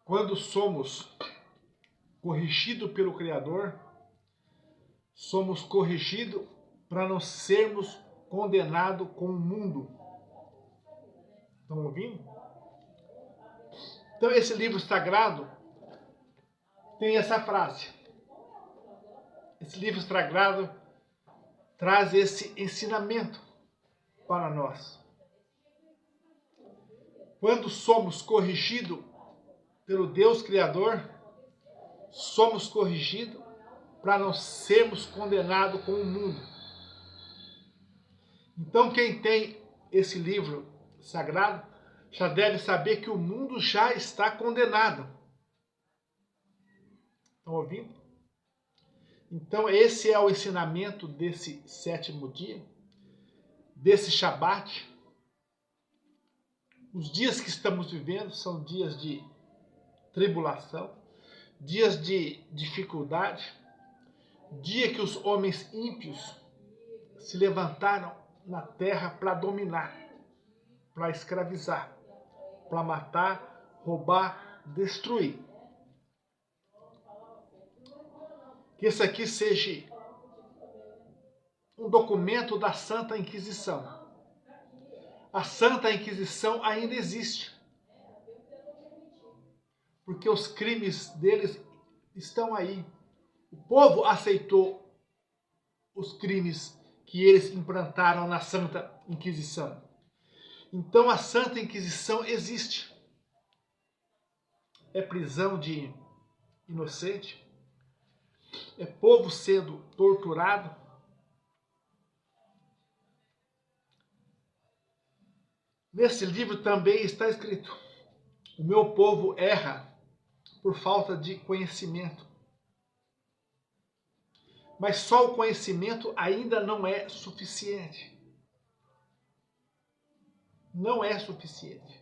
quando somos corrigidos pelo Criador, somos corrigidos para não sermos condenados com o mundo. Estão ouvindo? Então esse livro sagrado tem essa frase. Esse livro sagrado traz esse ensinamento para nós. Quando somos corrigidos pelo Deus Criador, somos corrigidos para não sermos condenados com o mundo. Então quem tem esse livro sagrado já deve saber que o mundo já está condenado. Estão ouvindo? Então esse é o ensinamento desse 7º dia, desse Shabat. Os dias que estamos vivendo são dias de tribulação, dias de dificuldade, dia que os homens ímpios se levantaram na terra para dominar, para escravizar, para matar, roubar, destruir. Que isso aqui seja um documento da Santa Inquisição. A Santa Inquisição ainda existe, porque os crimes deles estão aí. O povo aceitou os crimes que eles implantaram na Santa Inquisição. Então a Santa Inquisição existe. É prisão de inocente, é povo sendo torturado. Nesse livro também está escrito: o meu povo erra por falta de conhecimento. Mas só o conhecimento ainda não é suficiente. Não é suficiente.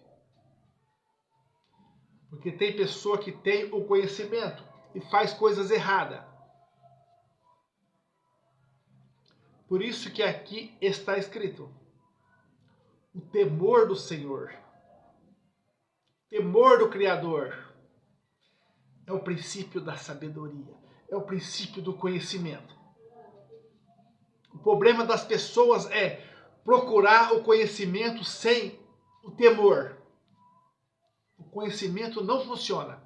Porque tem pessoa que tem o conhecimento e faz coisas erradas. Por isso que aqui está escrito: o temor do Senhor, temor do Criador, é o princípio da sabedoria, é o princípio do conhecimento. O problema das pessoas é procurar o conhecimento sem o temor. O conhecimento não funciona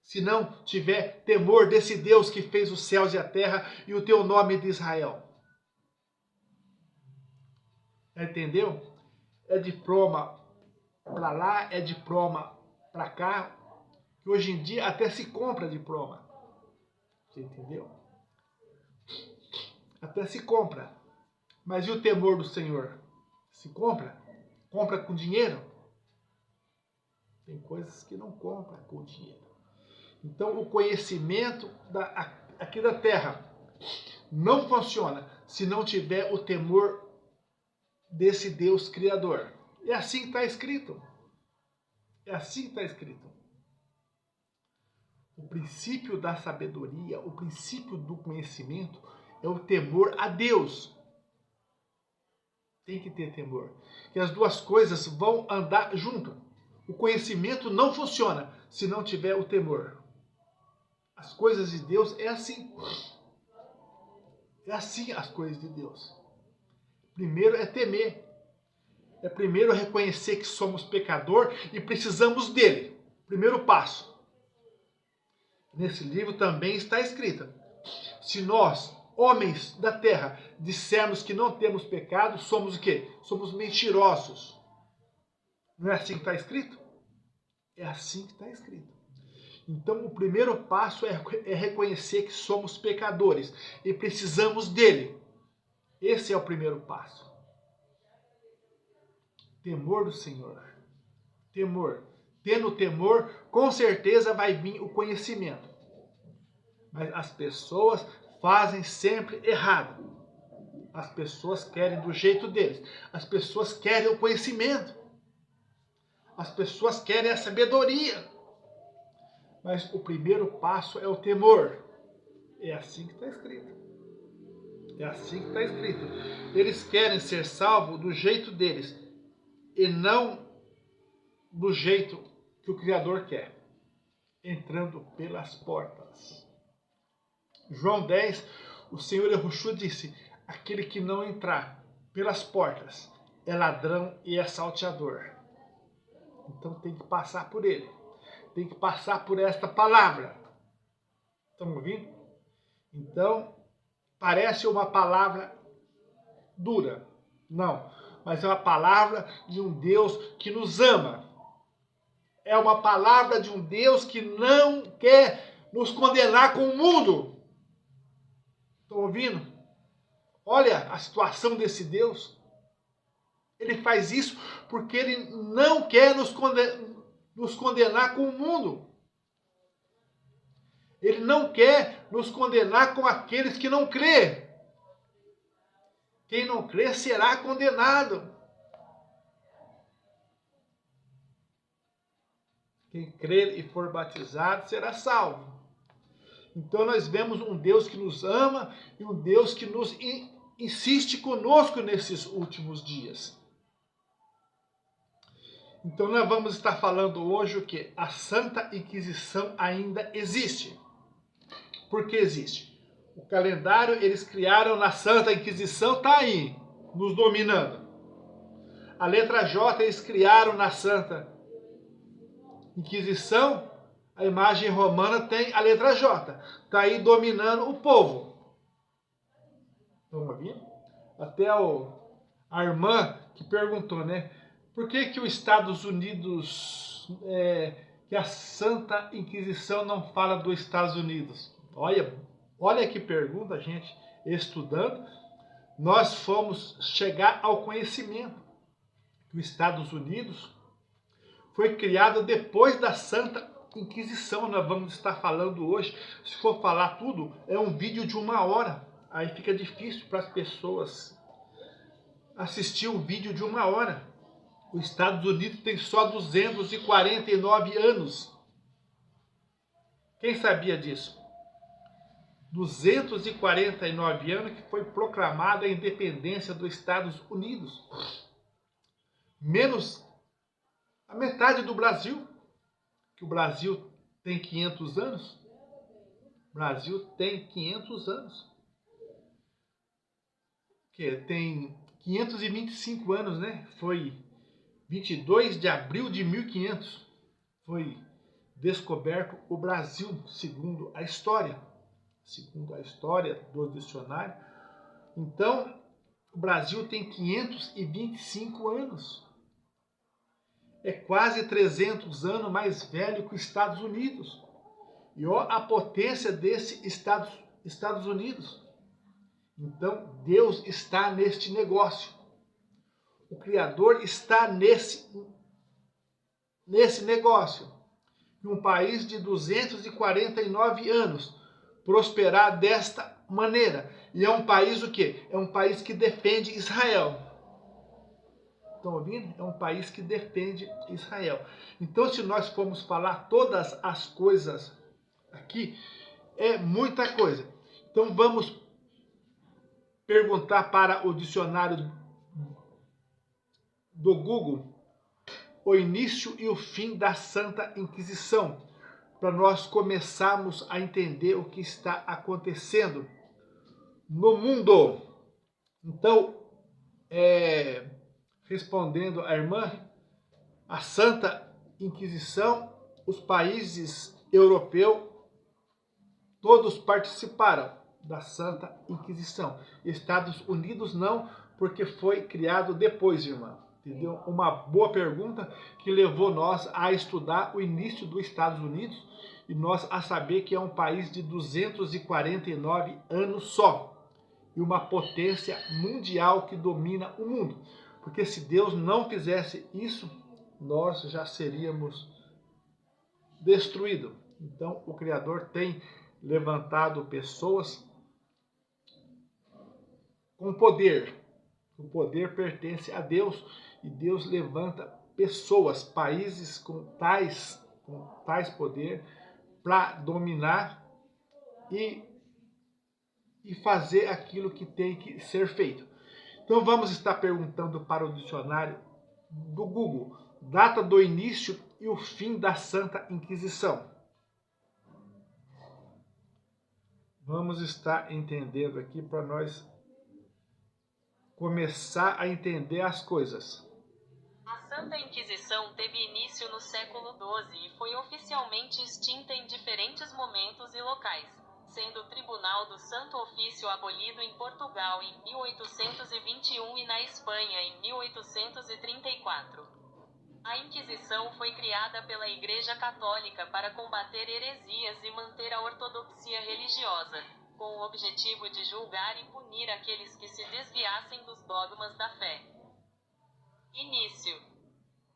se não tiver temor desse Deus que fez os céus e a terra e o teu nome de Israel. Entendeu? É diploma para lá, é diploma para cá. Que hoje em dia até se compra diploma. Você entendeu? Até se compra. Mas e o temor do Senhor? Se compra? Compra com dinheiro? Tem coisas que não compra com dinheiro. Então o conhecimento aqui da terra não funciona se não tiver o temor desse Deus Criador. É assim que está escrito. É assim que está escrito. O princípio da sabedoria, o princípio do conhecimento é o temor a Deus. Tem que ter temor. Que as duas coisas vão andar junto. O conhecimento não funciona se não tiver o temor. As coisas de Deus é assim. É assim as coisas de Deus. Primeiro é temer. É primeiro reconhecer que somos pecador e precisamos dele. Primeiro passo. Nesse livro também está escrito: se nós, homens da terra, dissermos que não temos pecado, somos o quê? Somos mentirosos. Não é assim que está escrito? É assim que está escrito. Então o primeiro passo é reconhecer que somos pecadores e precisamos dele. Esse é o primeiro passo. Temor do Senhor. Temor. Tendo temor, com certeza vai vir o conhecimento. Mas as pessoas fazem sempre errado. As pessoas querem do jeito deles. As pessoas querem o conhecimento. As pessoas querem a sabedoria. Mas o primeiro passo é o temor. É assim que está escrito. É assim que está escrito. Eles querem ser salvos do jeito deles e não do jeito que o Criador quer. entrando pelas portas. João 10, o Senhor Yahushua disse: aquele que não entrar pelas portas é ladrão e é salteador. Então tem que passar por ele. Tem que passar por esta palavra. Estão ouvindo? Então, parece uma palavra dura. Não, mas é uma palavra de um Deus que nos ama. É uma palavra de um Deus que não quer nos condenar com o mundo. Estão ouvindo? Olha a situação desse Deus. Ele faz isso porque ele não quer nos condenar com o mundo. Ele não quer nos condenar com aqueles que não crê. Quem não crê será condenado. Quem crer e for batizado será salvo. Então nós vemos um Deus que nos ama e um Deus que nos insiste conosco nesses últimos dias. Então nós vamos estar falando hoje o que? A Santa Inquisição ainda existe. Por que existe? O calendário eles criaram na Santa Inquisição, está aí, nos dominando. A letra J eles criaram na Santa Inquisição, a imagem romana tem a letra J. Está aí dominando o povo. Vamos ouvir? Até a irmã que perguntou, né? Por que os Estados Unidos, que a Santa Inquisição não fala dos Estados Unidos? Olha que pergunta, gente. Estudando, nós fomos chegar ao conhecimento que os Estados Unidos foi criado depois da Santa Inquisição. Nós vamos estar falando hoje. Se for falar tudo, é um vídeo de 1 hora. Aí fica difícil para as pessoas assistir um vídeo de 1 hora. Os Estados Unidos tem só 249 anos. Quem sabia disso? 249 anos que foi proclamada a independência dos Estados Unidos. Menos a metade do Brasil, que o Brasil tem 500 anos. O Brasil tem 500 anos. Que tem 525 anos, né? Foi 22 de abril de 1500. Foi descoberto o Brasil, segundo a história. Segundo a história do dicionário. Então, o Brasil tem 525 anos. É quase 300 anos mais velho que os Estados Unidos. E olha a potência desse Estados Unidos. Então, Deus está neste negócio. O Criador está nesse negócio. Um país de 249 anos prosperar desta maneira. E é um país o quê? É um país que defende Israel. Estão ouvindo? É um país que defende Israel. Então, se nós formos falar todas as coisas aqui, é muita coisa. Então, vamos perguntar para o dicionário do Google o início e o fim da Santa Inquisição, para nós começarmos a entender o que está acontecendo no mundo. Então, respondendo à irmã, a Santa Inquisição, os países europeus, todos participaram da Santa Inquisição. Estados Unidos não, porque foi criado depois, irmã. Entendeu? Uma boa pergunta que levou nós a estudar o início dos Estados Unidos e nós a saber que é um país de 249 anos só e uma potência mundial que domina o mundo. Porque se Deus não fizesse isso, nós já seríamos destruídos. Então o Criador tem levantado pessoas com poder. O poder pertence a Deus e Deus levanta pessoas, países com tais poder para dominar e fazer aquilo que tem que ser feito. Então vamos estar perguntando para o dicionário do Google, data do início e o fim da Santa Inquisição. vamos estar entendendo aqui para nós começar a entender as coisas. A Santa Inquisição teve início no século XII e foi oficialmente extinta em diferentes momentos e locais, sendo o Tribunal do Santo Ofício abolido em Portugal em 1821 e na Espanha em 1834. A Inquisição foi criada pela Igreja Católica para combater heresias e manter a ortodoxia religiosa, com o objetivo de julgar e punir aqueles que se desviassem dos dogmas da fé. Início.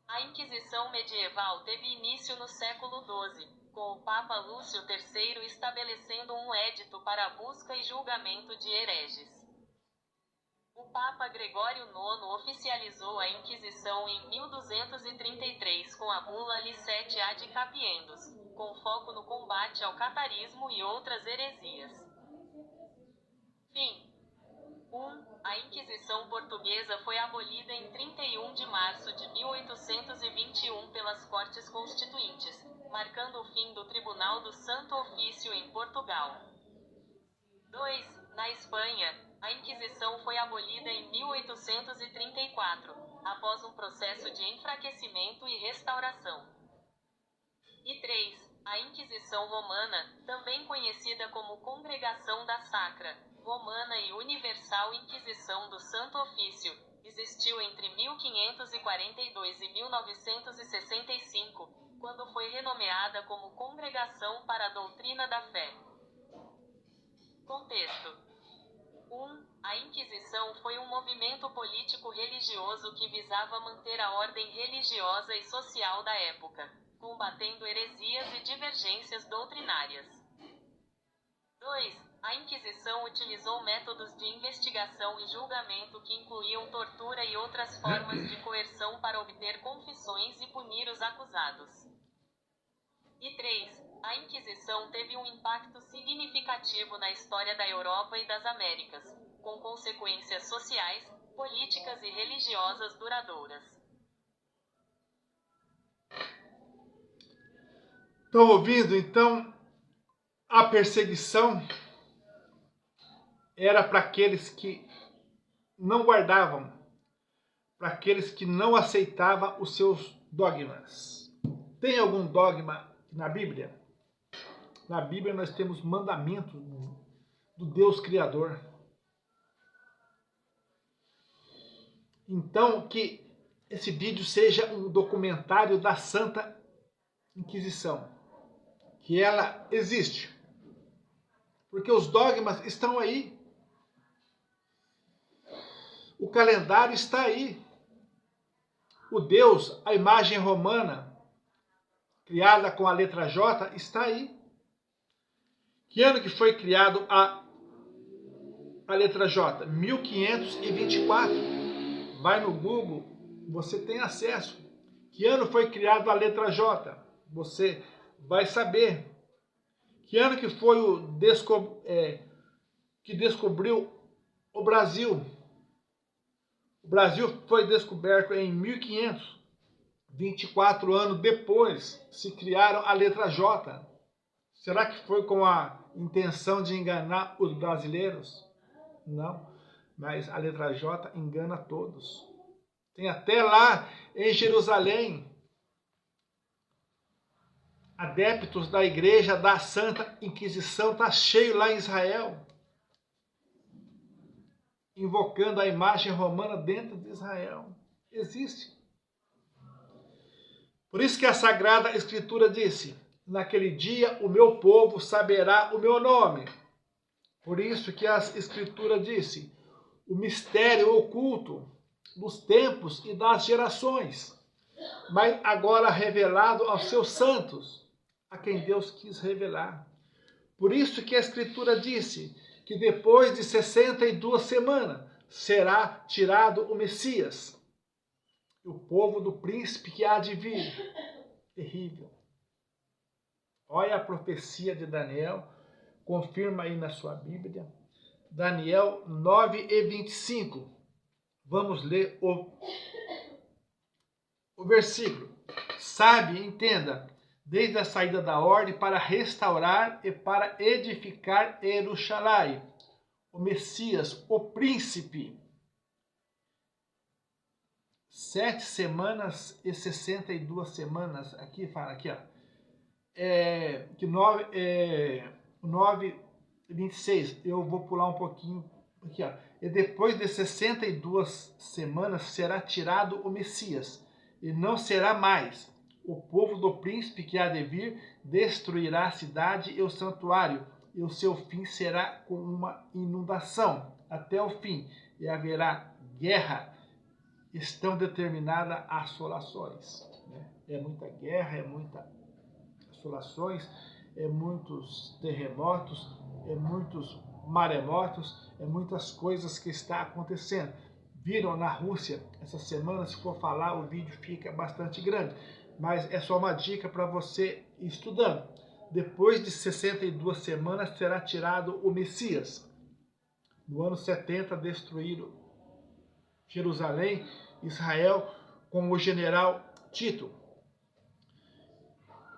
A Inquisição medieval teve início no século XII, com o Papa Lúcio III estabelecendo um edito para a busca e julgamento de hereges. O Papa Gregório IX oficializou a Inquisição em 1233 com a bula Licete ad Capiendos, com foco no combate ao catarismo e outras heresias. Fim. 1. A Inquisição Portuguesa foi abolida em 31 de março de 1821 pelas Cortes Constituintes, marcando o fim do Tribunal do Santo Ofício em Portugal. 2. Na Espanha, a Inquisição foi abolida em 1834, após um processo de enfraquecimento e restauração. E 3. A Inquisição Romana, também conhecida como Congregação da Sacra, Romana e Universal Inquisição do Santo Ofício, existiu entre 1542 e 1965, quando foi renomeada como Congregação para a Doutrina da Fé. Contexto. 1. A Inquisição foi um movimento político-religioso que visava manter a ordem religiosa e social da época, combatendo heresias e divergências doutrinárias. 2. A Inquisição utilizou métodos de investigação e julgamento que incluíam tortura e outras formas de coerção para obter confissões e punir os acusados. E 3. A Inquisição teve um impacto significativo na história da Europa e das Américas, com consequências sociais, políticas e religiosas duradouras. Estão ouvindo? Então, a perseguição era para aqueles que não guardavam, para aqueles que não aceitavam os seus dogmas. Tem algum dogma na Bíblia? Na Bíblia nós temos mandamentos do Deus Criador. Então, que esse vídeo seja um documentário da Santa Inquisição, que ela existe, porque os dogmas estão aí, o calendário está aí, o Deus, a imagem romana, criada com a letra J, está aí. Que ano que foi criado a letra J? 1524. Vai no Google, você tem acesso. Que ano foi criado a letra J? Você vai saber. Que ano que foi que descobriu o Brasil? O Brasil foi descoberto em 1500. 24 anos depois se criaram a letra J. Será que foi com a intenção de enganar os brasileiros? Não, mas a letra J engana todos. Tem até lá em Jerusalém adeptos da igreja da Santa Inquisição, está cheio lá em Israel, invocando a imagem romana dentro de Israel. Existe. Por isso que a Sagrada Escritura disse: naquele dia o meu povo saberá o meu nome. Por isso que a Escritura disse: o mistério oculto dos tempos e das gerações, mas agora revelado aos seus santos, a quem Deus quis revelar. Por isso que a Escritura disse que depois de 62 semanas será tirado o Messias, o povo do príncipe que há de vir. Terrível. Olha a profecia de Daniel, confirma aí na sua Bíblia, Daniel 9:25. Vamos ler o versículo. Sabe, entenda, desde a saída da ordem, para restaurar e para edificar Jerusalém. O Messias, o príncipe. 7 semanas e 62 semanas. Aqui fala, aqui, ó. Que 9:26. Eu vou pular um pouquinho aqui, ó. E depois de 62 semanas será tirado o Messias, e não será mais. O povo do príncipe que há de vir destruirá a cidade e o santuário, e o seu fim será com uma inundação até o fim, e haverá guerra. Estão determinadas assolações. Né? É muita guerra, é muitas assolações, é muitos terremotos, é muitos maremotos, é muitas coisas que está acontecendo. Viram na Rússia essa semana? Se for falar, o vídeo fica bastante grande, mas é só uma dica para você ir estudando. Depois de 62 semanas será tirado o Messias. No ano 70, destruído Jerusalém, Israel, com o general Tito.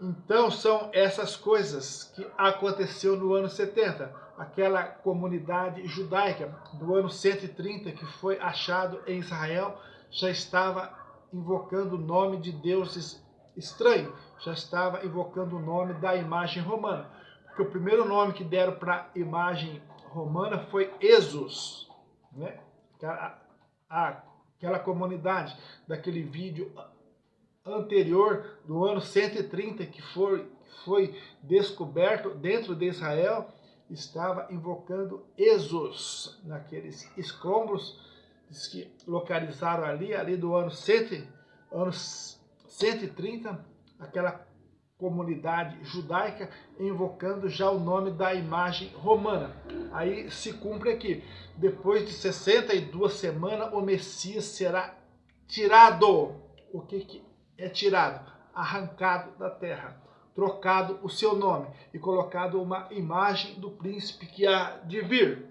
Então são essas coisas que aconteceu no ano 70. Aquela comunidade judaica do ano 130 que foi achado em Israel já estava invocando o nome de deuses estranhos, já estava invocando o nome da imagem romana. Porque o primeiro nome que deram para a imagem romana foi Esos, né? Aquela comunidade daquele vídeo anterior, do ano 130, que foi descoberto dentro de Israel, estava invocando Esos, naqueles escombros que localizaram ali do ano 130, aquela comunidade judaica invocando já o nome da imagem romana. Aí se cumpre aqui, depois de 62 semanas, o Messias será tirado. O que é tirado? Arrancado da terra, trocado o seu nome e colocado uma imagem do príncipe que há de vir.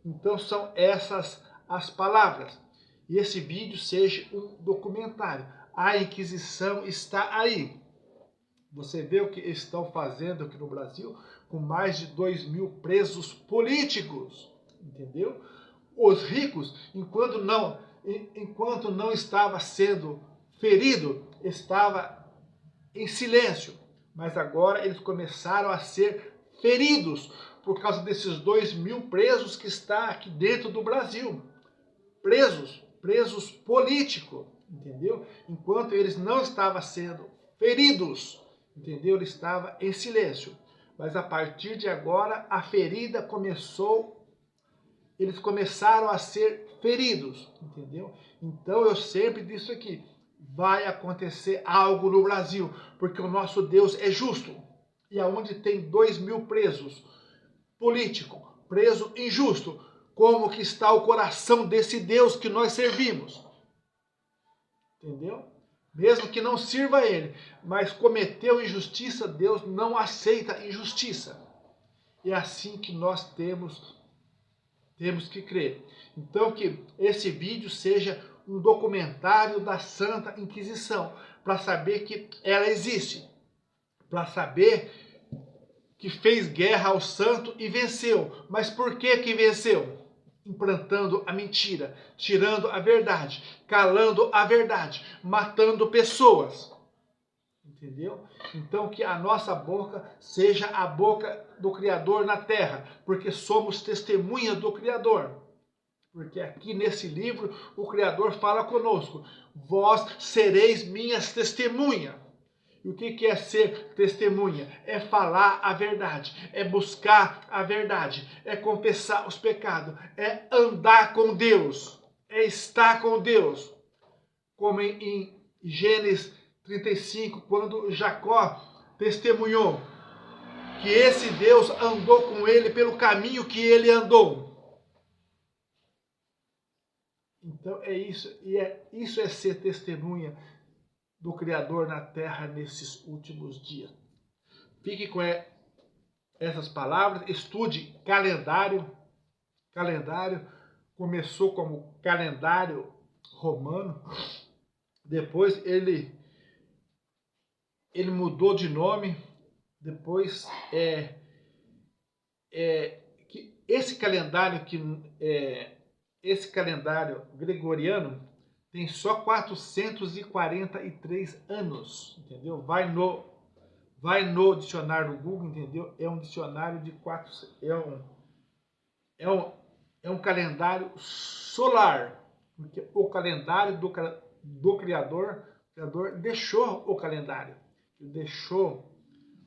Então são essas as palavras. E esse vídeo seja um documentário. A Inquisição está aí. Você vê o que estão fazendo aqui no Brasil com mais de 2.000 presos políticos, entendeu? Os ricos, enquanto não estava sendo ferido, estava em silêncio. Mas agora eles começaram a ser feridos por causa desses 2.000 presos que está aqui dentro do Brasil. Presos políticos, entendeu? Enquanto eles não estavam sendo feridos, entendeu? Ele estava em silêncio. Mas a partir de agora, a ferida começou, eles começaram a ser feridos, entendeu? Então eu sempre disse aqui, vai acontecer algo no Brasil, porque o nosso Deus é justo. E aonde tem 2.000 presos políticos, preso injusto, como que está o coração desse Deus que nós servimos? Entendeu? Mesmo que não sirva a ele, mas cometeu injustiça, Deus não aceita injustiça. É assim que nós temos que crer. Então que esse vídeo seja um documentário da Santa Inquisição, para saber que ela existe, para saber que fez guerra ao santo e venceu. Mas por que venceu? Implantando a mentira, tirando a verdade, calando a verdade, matando pessoas. Entendeu? Então que a nossa boca seja a boca do Criador na terra, porque somos testemunha do Criador. Porque aqui nesse livro o Criador fala conosco, vós sereis minhas testemunhas. E o que é ser testemunha? É falar a verdade, é buscar a verdade, é confessar os pecados, é andar com Deus, é estar com Deus. Como em Gênesis 35, quando Jacó testemunhou que esse Deus andou com ele pelo caminho que ele andou. Então é isso, isso é ser testemunha do Criador na terra nesses últimos dias. Fique com essas palavras, estude calendário. Calendário começou como calendário romano, depois ele ele mudou de nome, depois que esse calendário gregoriano tem só 443 anos, entendeu? Vai no dicionário do Google, entendeu? É um dicionário de é um calendário solar, porque o calendário do Criador deixou o calendário, deixou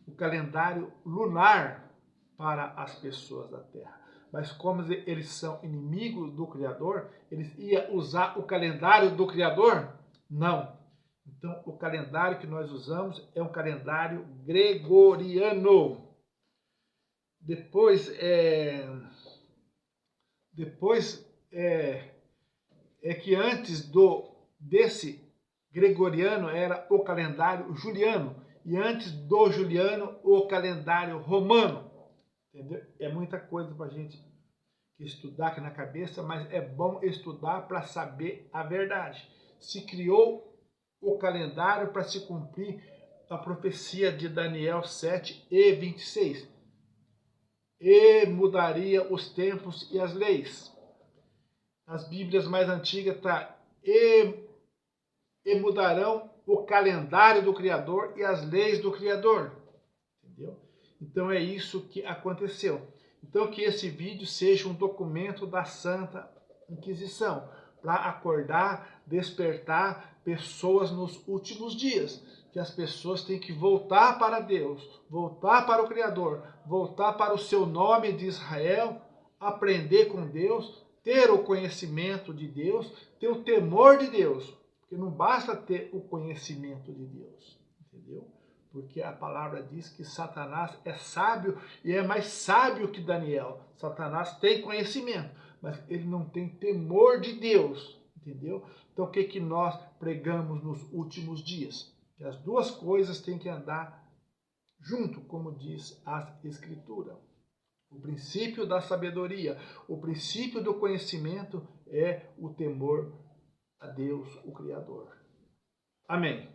o calendário lunar para as pessoas da Terra. Mas como eles são inimigos do Criador, eles iam usar o calendário do Criador? Não. Então, o calendário que nós usamos é um calendário gregoriano. Depois que antes desse gregoriano era o calendário juliano, e antes do juliano o calendário romano. Entendeu? É muita coisa para a gente estudar aqui na cabeça, mas é bom estudar para saber a verdade. Se criou o calendário para se cumprir a profecia de Daniel 7:26. E mudaria os tempos e as leis. As Bíblias mais antigas está e mudarão o calendário do Criador e as leis do Criador. Entendeu? Então é isso que aconteceu. Então que esse vídeo seja um documento da Santa Inquisição, para acordar, despertar pessoas nos últimos dias. Que as pessoas têm que voltar para Deus, voltar para o Criador, voltar para o seu nome de Israel, aprender com Deus, ter o conhecimento de Deus, ter o temor de Deus. Porque não basta ter o conhecimento de Deus, entendeu? Porque a palavra diz que Satanás é sábio e é mais sábio que Daniel. Satanás tem conhecimento, mas ele não tem temor de Deus, entendeu? Então o que nós pregamos nos últimos dias? Que as duas coisas têm que andar junto, como diz a Escritura. O princípio da sabedoria, o princípio do conhecimento é o temor a Deus, o Criador. Amém.